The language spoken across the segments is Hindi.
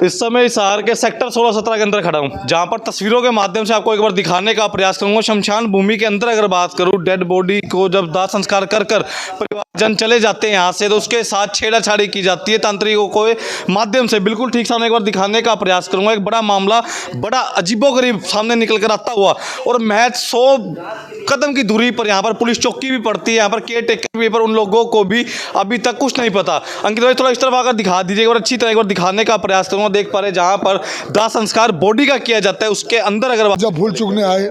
इस समय हिसार के सेक्टर 16-17 के अंदर खड़ा हूँ, जहाँ पर तस्वीरों के माध्यम से आपको एक बार दिखाने का प्रयास करूँगा। शमशान भूमि के अंदर अगर बात करूँ, डेड बॉडी को जब दाह संस्कार कर परिवारजन चले जाते हैं यहाँ से, तो उसके साथ छेड़ाछाड़ी की जाती है तांत्रिकों के माध्यम से। बिल्कुल ठीक सामने एक बार दिखाने का प्रयास करूँगा। एक बड़ा मामला, बड़ा अजीबोगरीब सामने निकल कर आता हुआ, और महज 100 कदम की दूरी पर यहाँ पर पुलिस चौकी भी पड़ती है, यहाँ पर केयर टेकर भी, पर उन लोगों को भी अभी तक कुछ नहीं पता। अंकित भाई, थोड़ा इस तरफ आकर दिखा दीजिए और अच्छी तरह एक बार दिखाने का प्रयास करूँगा। देख पा रहे जहाँ पर दाह संस्कार बॉडी का किया जाता है, उसके अंदर अगर जब भूल चुकने आए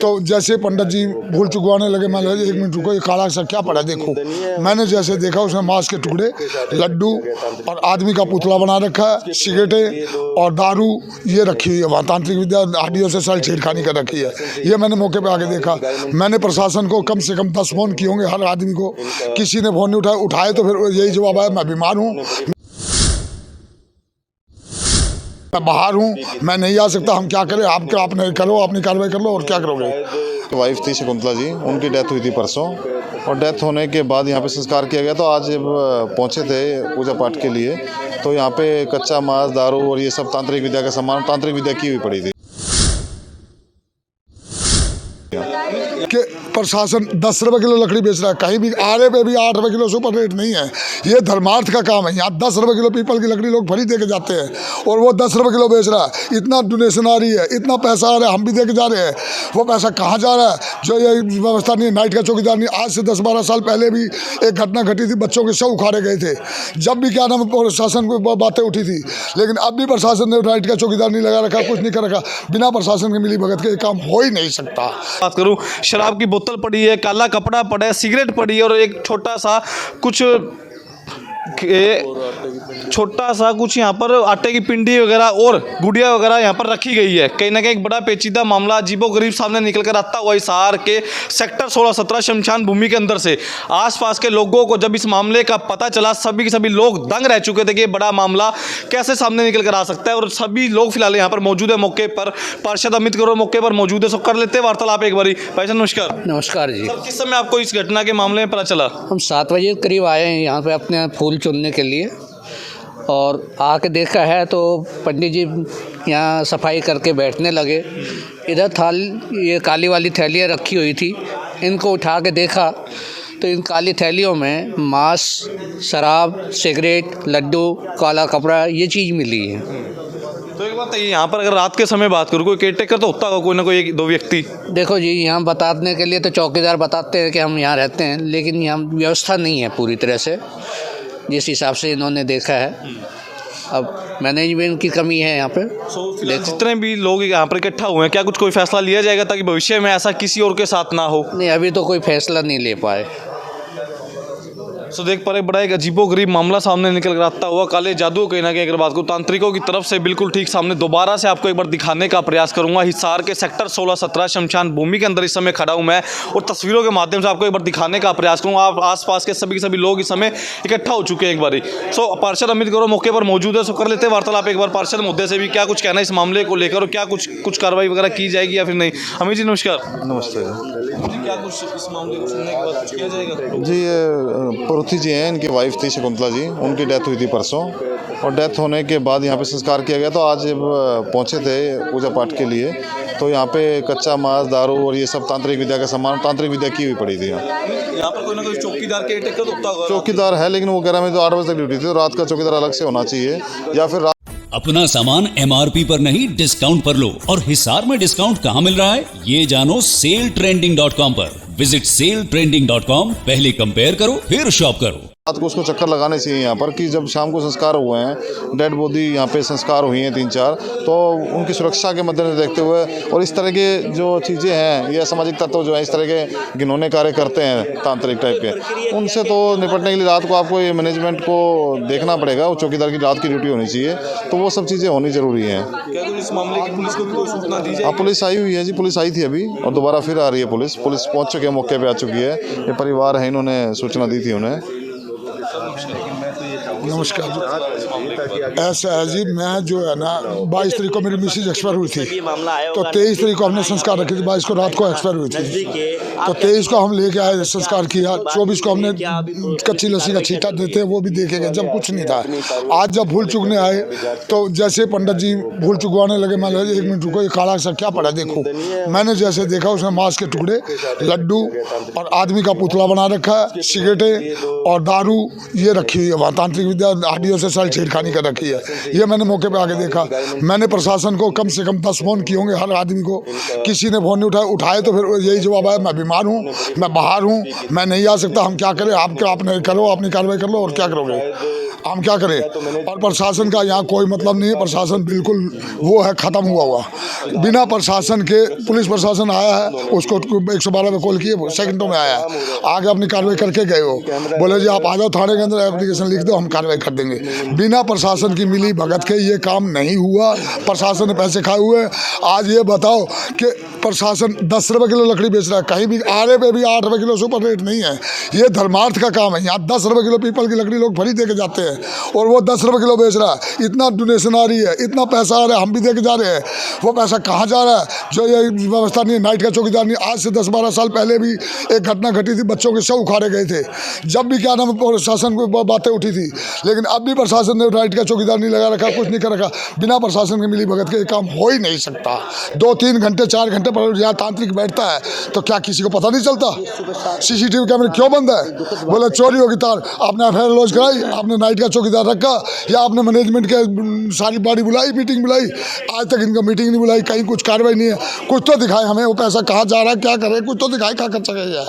तो जैसे पंडित जी भूल चुकवाने लगे, मैं एक मिनट रुको, ये काला सा क्या पड़ा देखो। मैंने जैसे देखा उसमें मांस के टुकड़े, लड्डू और आदमी का पुतला बना रखा है, सिगरेटें और दारू ये रखी हुई है वहाँ। तांत्रिक विद्या हड्डियों से सारी छेड़खानी कर रखी है। ये मैंने मौके पे आके देखा। मैंने प्रशासन को कम से कम 10 फोन किए होंगे हर आदमी को, किसी ने फोन नहीं उठाए तो फिर यही जवाब आया, मैं बीमार हूँ, मैं बाहर हूँ, मैं नहीं आ सकता। हम क्या करें? आप नहीं करो, अपनी कार्रवाई कर लो, और क्या करोगे? वाइफ थी शकुंतला जी, उनकी डेथ हुई थी परसों, और डेथ होने के बाद यहाँ पे संस्कार किया गया। तो आज जब पहुँचे थे पूजा पाठ के लिए, तो यहाँ पे कच्चा मांस, दारू और ये सब तांत्रिक विद्या का सामान, तांत्रिक विद्या की हुई पड़ी थी। कि प्रशासन 10 रुपये किलो लकड़ी बेच रहा है, कहीं भी आरे पे भी 8 रुपये किलो सुपर रेट नहीं है। ये धर्मार्थ का काम है। यहाँ 10 रुपये किलो पीपल की लकड़ी लोग फ्री दे के जाते हैं, और वो 10 रुपये किलो बेच रहा है। इतना डोनेशन आ रही है, इतना पैसा आ रहा है, हम भी दे के जा रहे हैं। वो पैसा कहाँ जा रहा है? जो ये व्यवस्था नहीं है, नाइट का चौकीदार नहीं। आज से 10-12 साल पहले भी एक घटना घटी थी, बच्चों के शव उखाड़े गए थे, जब भी क्या नाम प्रशासन को बातें उठी थी। लेकिन अब भी प्रशासन ने नाइट का चौकीदार नहीं लगा रखा, कुछ नहीं कर रखा। बिना प्रशासन के मिली भगत के काम हो ही नहीं सकता। बात करूं, शराब की बोतल पड़ी है, काला कपड़ा पड़ा है, सिगरेट पड़ी है, और एक छोटा सा कुछ यहाँ पर आटे की पिंडी वगैरह और गुड़िया वगैरह यहाँ पर रखी गई है। कहीं ना कहीं एक बड़ा पेचीदा मामला अजीबोगरीब सामने निकल कर आता हुआ हिसार के सेक्टर 16-17 शमशान भूमि के अंदर से। आसपास के लोगों को जब इस मामले का पता चला, सभी के सभी लोग दंग रह चुके थे कि ये बड़ा मामला कैसे सामने निकल कर आ सकता है। और सभी लोग फिलहाल यहाँ पर मौजूद है। मौके पर पार्षद अमित गौरव मौके पर मौजूद है, सो कर लेते हैं वार्तालाप एक बारी। भाई साहब नमस्कार। नमस्कार जी। किस समय आपको इस घटना के मामले में पता चला? हम 7 बजे करीब आए हैं यहाँ पे अपने फूल चुनने के लिए, और आके देखा है तो पंडित जी यहाँ सफाई करके बैठने लगे। इधर ये काली वाली थैलियाँ रखी हुई थी, इनको उठा के देखा तो इन काली थैलियों में मांस, शराब, सिगरेट, लड्डू, काला कपड़ा, ये चीज़ मिली है। तो एक बात है, यहाँ पर अगर रात के समय बात करूँ, कोई केयरटेकर तो होता होगा, कोई ना कोई 1-2 व्यक्ति। देखो जी, यहाँ बताने के लिए तो चौकीदार बताते हैं कि हम यहाँ रहते हैं, लेकिन यहाँ व्यवस्था नहीं है पूरी तरह से जिस हिसाब से इन्होंने देखा है। अब मैनेजमेंट की कमी है यहाँ पे। जितने भी लोग यहाँ पर इकट्ठा हुए हैं, क्या कुछ कोई फैसला लिया जाएगा ताकि भविष्य में ऐसा किसी और के साथ ना हो? नहीं, अभी तो कोई फैसला नहीं ले पाए। सो देख पा रहे, बड़ा एक अजीबोगरीब मामला सामने निकल कर आता हुआ। काले जादू कहीं ना कहीं अगर बात करूँ तांत्रिकों की तरफ से, बिल्कुल ठीक सामने दोबारा से आपको एक बार दिखाने का प्रयास करूंगा। हिसार के सेक्टर 16-17 शमशान भूमि के अंदर इस समय खड़ा हूं मैं, और तस्वीरों के माध्यम से आपको एक बार दिखाने का प्रयास करूंगा। आप आसपास के सभी लोग इस समय इकट्ठा हो चुके हैं एक बारी। सो पार्षद अमित गौरव मौके पर मौजूद है, सो कर लेते हैं वार्तालाप एक बार पार्षद मुद्दे से भी। क्या कुछ कहना है इस मामले को लेकर, और क्या कुछ कार्रवाई वगैरह की जाएगी या फिर नहीं? अमित जी नमस्कार। नमस्ते जी, क्या कुछ इस मामले को सुनने के बाद कुछ किया जाएगा? जी, ये परुथी जी हैं, इनकी वाइफ थी शकुंतला जी, उनकी डेथ हुई थी परसों, और डेथ होने के बाद यहाँ पे संस्कार किया गया। तो आज जब पहुँचे थे पूजा पाठ के लिए, तो यहाँ पे कच्चा मांस, दारू और ये सब तांत्रिक विद्या का सामान, तांत्रिक विद्या की हुई पड़ी थी। यहाँ पर कोई ना कोई चौकीदार केयरटेकर तो होता होगा? चौकीदार है, लेकिन वो 11 में तो 8 बजे तक ड्यूटी थी, तो रात का चौकीदार अलग से होना चाहिए, या फिर अपना सामान MRP पर नहीं डिस्काउंट पर लो। और हिसार में डिस्काउंट कहाँ मिल रहा है ये जानो सेलट्रेंडिंग.com पर। विजिट सेलट्रेंडिंग.com, पहले कंपेयर करो फिर शॉप करो। रात को उसको चक्कर लगाने चाहिए यहाँ पर, कि जब शाम को संस्कार हुए हैं, डेड बॉडी यहाँ पे संस्कार हुई हैं 3-4, तो उनकी सुरक्षा के मद्देनजर देखते हुए, और इस तरह के जो चीज़ें हैं, ये असामाजिक तत्व जो है इस तरह के घिनौने कार्य करते हैं तांत्रिक टाइप के, उनसे तो निपटने के लिए रात को आपको ये मैनेजमेंट को देखना पड़ेगा। वो चौकीदार की रात की ड्यूटी होनी चाहिए, तो वो सब चीज़ें होनी ज़रूरी हैं। क्या इस मामले की पुलिस को भी कोई सूचना दी जाए? पुलिस आई हुई है जी, पुलिस आई थी अभी, और दोबारा फिर आ रही है पुलिस पहुँच चुके हैं, मौके पर आ चुकी है। ये परिवार है, इन्होंने सूचना दी थी उन्हें। नमस्कार। ऐसा है जी, मैं जो है ना 22 तारीख को मेरी मिसेज एक्सपायर हुई थी, तो 23 तारीख को हमने संस्कार रखी थी, 22 को रात को एक्सपायर हुई थी, तो 23 को हम लेके आए, संस्कार किया, 24 को हमने कच्ची लस्सी का छींटा देते वो भी देखे गए जब कुछ नहीं था। आज जब भूल चुकने आए तो जैसे पंडित जी भूल चुकवाने लगे, मैं 1 मिनट रुको, ये काला सा क्या पड़ा देखो। मैंने जैसे देखा उसमें मांस के टुकड़े, लड्डू और आदमी का पुतला बना रखा है, सिगरेटें और दारू ये रखी हुई है वहाँ। तांत्रिक विद्या हड्डियों से सारी छेड़खानी कर रखी है। ये मैंने मौके पे आके देखा। मैंने प्रशासन को कम से कम 10 फ़ोन किए होंगे हर आदमी को, किसी ने फ़ोन नहीं उठाए तो फिर यही जवाब आया, मैं बीमार हूँ, मैं बाहर हूँ, मैं नहीं आ सकता, हम क्या करें, आप नहीं करो, अपनी कार्रवाई कर लो, और क्या करोगे, हम क्या करें। और प्रशासन का यहाँ कोई मतलब नहीं है, प्रशासन बिल्कुल वो है, ख़त्म हुआ बिना प्रशासन के। पुलिस प्रशासन आया है, उसको 112 पे कॉल किए, सेकंडों में आया, आगे अपनी कार्रवाई करके गए हो, बोले जी आप आ जाओ थाने के अंदर, एप्लीकेशन लिख दो, हम कार्रवाई कर देंगे। बिना प्रशासन की मिली भगत के ये काम नहीं हुआ। प्रशासन ने पैसे खाए हुए। आज ये बताओ कि प्रशासन 10 रुपये किलो लकड़ी बेच रहा है, कहीं भी आरे पे भी 8 रुपये किलो सुपर रेट नहीं है। ये धर्मार्थ का काम है। यहाँ 10 रुपये किलो पीपल की लकड़ी लोग फ्री दे के जाते हैं और वो 10 रुपये किलो बेच रहा है। इतना डोनेशन आ रही है, इतना पैसा आ रहा है, हम भी दे के जा रहे हैं, वो पैसा कहाँ जा रहा है? जो ये व्यवस्था नहीं है, नाइट का चौकीदार नहीं। आज से 10-12 साल पहले भी एक घटना घटी थी, बच्चों के शव उखाड़े गए थे, जब भी क्या नाम प्रशासन को बातें उठी थी, लेकिन अब भी प्रशासन ने नाइट का चौकीदार नहीं लगा रखा, कुछ नहीं कर रखा। बिना प्रशासन के मिली भगत के काम हो ही नहीं सकता। 2-3 घंटे 4 घंटे पर यहाँ तांत्रिक बैठता है तो क्या किसी को पता नहीं चलता? CCTV कैमरे क्यों बंद है? बोले चोरी होगी तार, आपने FIR लॉन्च कराई, आपने नाइट का चौकीदार रखा, या आपने मैनेजमेंट के सारी बॉडी बुलाई, मीटिंग बुलाई, आज तक इनका मीटिंग नहीं बुलाई, कहीं कुछ कार्रवाई नहीं है। कुछ तो दिखाए हमें, वो पैसा कहाँ जा रहा है, क्या कर रहे हैं, कुछ तो दिखाए, क्या खर्चा किया जाए।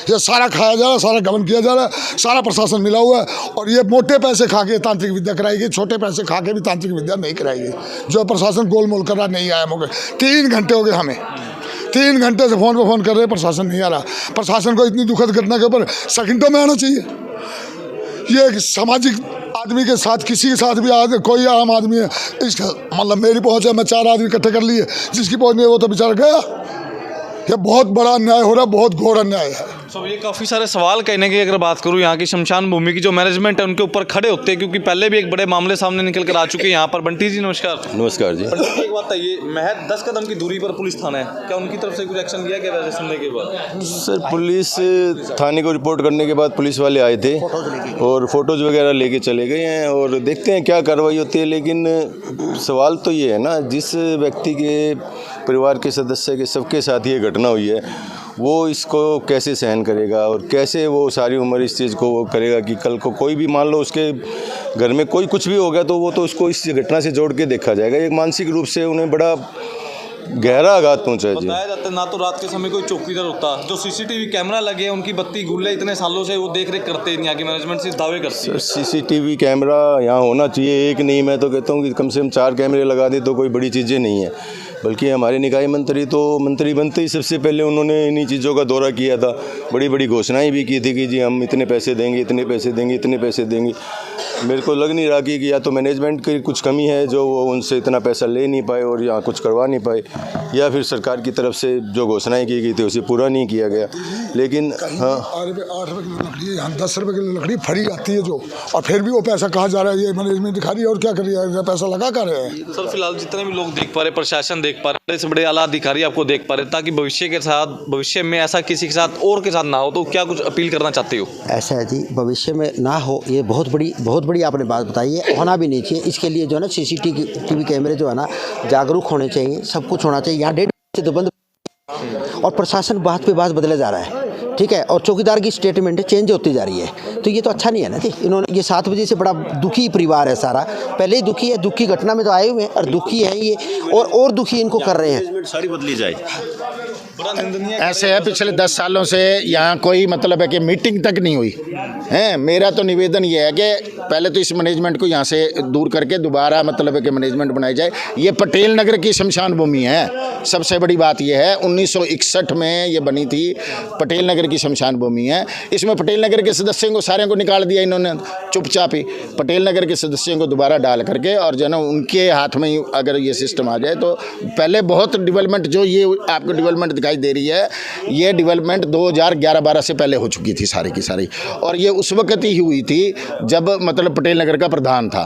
ये सारा खाया जा रहा है, सारा गबन किया जा रहा है, सारा प्रशासन मिला हुआ है, और ये मोटे पैसे खा के तांत्रिक विद्या कराएगी, छोटे पैसे खा के भी तांत्रिक विद्या नहीं कराएगी। जो प्रशासन गोलमोल कर रहा नहीं आया मौके। 3 घंटे हो गए हमें, 3 घंटे से फ़ोन पर फ़ोन कर रहे हैं, प्रशासन नहीं आ रहा। प्रशासन को इतनी दुखद घटना के ऊपर सेकंडों में आना चाहिए। ये एक सामाजिक आदमी के साथ, किसी के साथ भी कोई आम आदमी है, इसका मतलब मेरी पहुँच है, मैं 4 आदमी इकट्ठे कर लिए, जिसकी पहुँच नहीं है वो तो बेचारा गया। ये बहुत बड़ा अन्याय हो रहा है, बहुत घोर अन्याय है। तो ये काफ़ी सारे सवाल कहने की अगर बात करूँ, यहाँ की शमशान भूमि की जो मैनेजमेंट है उनके ऊपर खड़े होते हैं, क्योंकि पहले भी एक बड़े मामले सामने निकल कर आ चुके हैं यहाँ पर। बंटी जी नमस्कार। नमस्कार जी। बंटी जी एक बात है, ये महज 10 कदम की दूरी पर पुलिस थाना है, क्या उनकी तरफ से कुछ एक्शन लिया गया वैसे सुनने के बाद? सर पुलिस थाने को रिपोर्ट करने के बाद पुलिस वाले आए थे और फोटोज़ वगैरह लेके चले गए हैं, और देखते हैं क्या कार्रवाई होती है। लेकिन सवाल तो ये है ना, जिस व्यक्ति के परिवार के सदस्य के सबके साथ ये घटना हुई है, वो इसको कैसे सहन करेगा और कैसे वो सारी उम्र इस चीज़ को वो करेगा कि कल को कोई भी मान लो उसके घर में कोई कुछ भी हो गया तो वो तो उसको इस घटना से जोड़ के देखा जाएगा। एक मानसिक रूप से उन्हें बड़ा गहरा आघात पहुंचा है जी। बताया जाता है ना तो रात के समय कोई चौकीदार होता, जो CCTV कैमरा लगे हैं उनकी बत्ती गुल्ले इतने सालों से वो देख रेख करते हैं, यहाँ की मैनेजमेंट से दावे करती है। CCTV कैमरा यहाँ होना चाहिए, एक नहीं, मैं तो कहता हूँ कि कम से कम 4 कैमरे लगा दे तो कोई बड़ी चीज़ें नहीं है। बल्कि हमारे निकाय मंत्री तो मंत्री बनते ही सबसे पहले उन्होंने इन्हीं चीज़ों का दौरा किया था, बड़ी बड़ी घोषणाएं भी की थी कि जी हम इतने पैसे देंगे, इतने पैसे देंगे, इतने पैसे देंगे। मेरे को लग नहीं रहा कि या तो मैनेजमेंट की कुछ कमी है जो वो उनसे इतना पैसा ले नहीं पाए और यहाँ कुछ करवा नहीं पाए, या फिर सरकार की तरफ से जो घोषणाएं की गई थी उसे पूरा नहीं किया गया। लेकिन हाँ, 8 रुपये किलो लकड़ी है, यहाँ 10 रुपये किलो लकड़ी फरी आती है जो, और फिर भी वो पैसा कहाँ जा रहा है, ये मैनेजमेंट दिखा रही है। और क्या कर रही है, पैसा लगा कर रहे हैं। सर फिलहाल जितने भी लोग देख पा रहे, प्रशासन देख पा रहे, बड़े से बड़े आला अधिकारी आपको देख पा रहे, ताकि भविष्य में ऐसा किसी के साथ और के साथ ना हो, तो क्या कुछ अपील करना चाहते हो? ऐसा है जी, भविष्य में ना हो, ये बहुत बड़ी आपने बात बताई है, होना भी नहीं चाहिए। इसके लिए जो है ना CCTV कैमरे जो है ना जागरूक होने चाहिए, सब कुछ होना चाहिए। यहाँ 1.5 से तो बंद, और प्रशासन बात पे बात बदले जा रहा है, ठीक है, और चौकीदार की स्टेटमेंट चेंज होती जा रही है, तो ये तो अच्छा नहीं है ना जी। इन्होंने ये 7 बजे से बड़ा दुखी परिवार है सारा, पहले ही दुखी है, दुखी घटना में तो आए हुए हैं और दुखी है ये, और दुखी इनको कर रहे हैं। सारी बदली जाए। ऐसे है, पिछले 10 सालों से यहाँ कोई मतलब है कि मीटिंग तक नहीं हुई है। मेरा तो निवेदन ये है कि पहले तो इस मैनेजमेंट को यहाँ से दूर करके दोबारा मतलब है कि मैनेजमेंट बनाई जाए। ये पटेल नगर की शमशान भूमि है, सबसे बड़ी बात ये है। 1961 में ये बनी थी, पटेल नगर की शमशान भूमि है। इसमें पटेल नगर के सदस्यों को सारे को निकाल दिया इन्होंने चुपचाप ही। पटेल नगर के सदस्यों को दोबारा डाल करके और जो है ना उनके हाथ में ही अगर ये सिस्टम आ जाए तो पहले बहुत डेवलपमेंट, जो ये आपको डेवलपमेंट दिखाई दिखाई दे रही है, ये डेवलपमेंट 2011-12 से पहले हो चुकी थी सारी की सारी, और ये उस वक्त ही हुई थी जब मतलब पटेल नगर का प्रधान था।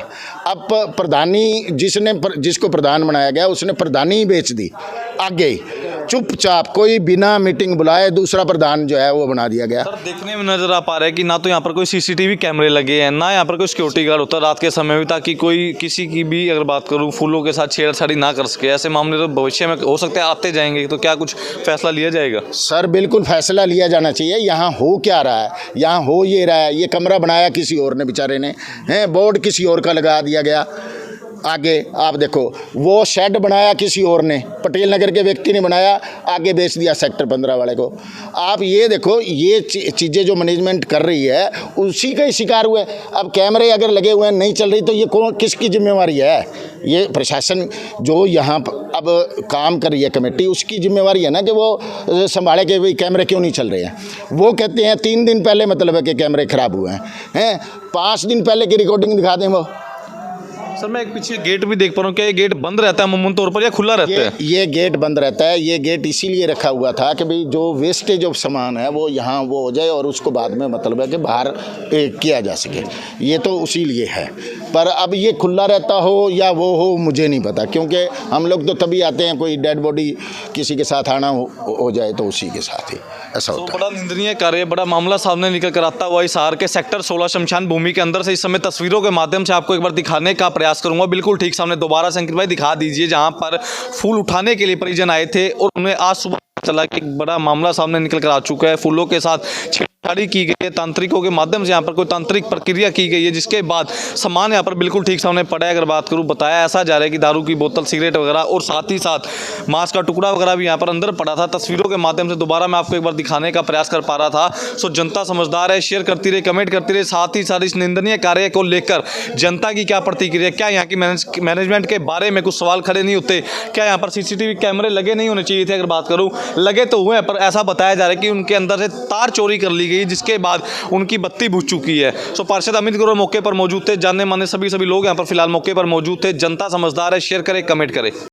अब प्रधानी जिसको प्रधान बनाया गया उसने प्रधानी ही बेच दी आगे, चुपचाप कोई बिना मीटिंग बुलाए दूसरा प्रधान जो है वो बना दिया गया। सर देखने में नजर आ पा रहा है कि ना तो यहाँ पर कोई सीसीटीवी कैमरे लगे हैं, ना यहाँ पर कोई सिक्योरिटी गार्ड होता रात के समय में, ताकि कोई किसी की भी अगर बात करूँ फूलों के साथ छेड़छाड़ी ना कर सके। ऐसे मामले तो भविष्य में हो सकते हैं आते जाएंगे, तो क्या कुछ फैसला लिया जाएगा? सर बिल्कुल फैसला लिया जाना चाहिए। यहाँ हो क्या रहा है, यहाँ हो ये रहा है, ये कमरा बनाया किसी और ने बेचारे ने, हैं बोर्ड किसी और का लगा दिया गया। आगे आप देखो वो शेड बनाया किसी और ने, पटेल नगर के व्यक्ति ने बनाया, आगे बेच दिया सेक्टर 15 वाले को। आप ये देखो ये चीज़ें जो मैनेजमेंट कर रही है उसी का ही शिकार हुए। अब कैमरे अगर लगे हुए हैं नहीं चल रही तो ये किसकी जिम्मेवारी है? ये प्रशासन जो यहाँ अब काम कर रही है कमेटी, उसकी जिम्मेवारी है ना कि वो संभाले कि भाई कैमरे क्यों नहीं चल रहे हैं। वो कहते हैं 3 दिन पहले मतलब है कि कैमरे ख़राब हुए हैं 5 दिन पहले की रिकॉर्डिंग दिखा दें वो। सर मैं एक पीछे गेट भी देख पा रहा हूँ, क्या ये गेट बंद रहता है अमूमन तौर पर या खुला रहता है? ये गेट बंद रहता है। ये गेट इसीलिए रखा हुआ था कि भाई जो वेस्टेज ऑफ सामान है वो यहाँ वो हो जाए और उसको बाद में मतलब है कि बाहर किया जा सके, ये तो उसी लिए है। पर अब ये खुला रहता हो या वो हो मुझे नहीं पता, क्योंकि हम लोग तो तभी आते हैं कोई डेड बॉडी किसी के साथ आना हो जाए तो उसी के साथ ही ऐसा होता है। बड़ा निंदनीय कार्य, बड़ा मामला सामने निकल कर आता हुआ हिसार के सेक्टर 16 शमशान भूमि के अंदर से इस समय तस्वीरों के माध्यम से आपको एक बार दिखाने का प्रयास करूंगा। बिल्कुल ठीक सामने दोबारा से अंकित भाई दिखा दीजिए, जहां पर फूल उठाने के लिए परिजन आए थे और उन्हें आज सुबह चला कि एक बड़ा मामला सामने निकल कर आ चुका है। फूलों के साथ छेड़छाड़ी की गई है, तांत्रिकों के माध्यम से यहाँ पर कोई तांत्रिक प्रक्रिया की गई है, जिसके बाद सामान यहाँ पर बिल्कुल ठीक सामने पड़ा है। अगर बात करूँ बताया ऐसा जा रहा है कि दारू की बोतल, सिगरेट वगैरह और साथ ही साथ मांस का टुकड़ा वगैरह भी यहाँ पर अंदर पड़ा था। तस्वीरों के माध्यम से दोबारा मैं आपको एक बार दिखाने का प्रयास कर पा रहा था। सो जनता समझदार है, शेयर करती रहे, कमेंट करती रहे। साथ ही साथ इस निंदनीय कार्य को लेकर जनता की क्या प्रतिक्रिया, क्या यहाँ की मैनेजमेंट के बारे में कुछ सवाल खड़े नहीं होते? क्या यहाँ पर सीसीटीवी कैमरे लगे नहीं होने चाहिए थे? अगर बात करूँ लगे तो हुए, पर ऐसा बताया जा रहा है कि उनके अंदर से तार चोरी कर ली गई, जिसके बाद उनकी बत्ती बुझ चुकी है। सो पार्षद अमित ग्रोवर मौके पर मौजूद थे, जानने माने सभी लोग यहाँ पर फिलहाल मौके पर मौजूद थे। जनता समझदार है, शेयर करें, कमेंट करें।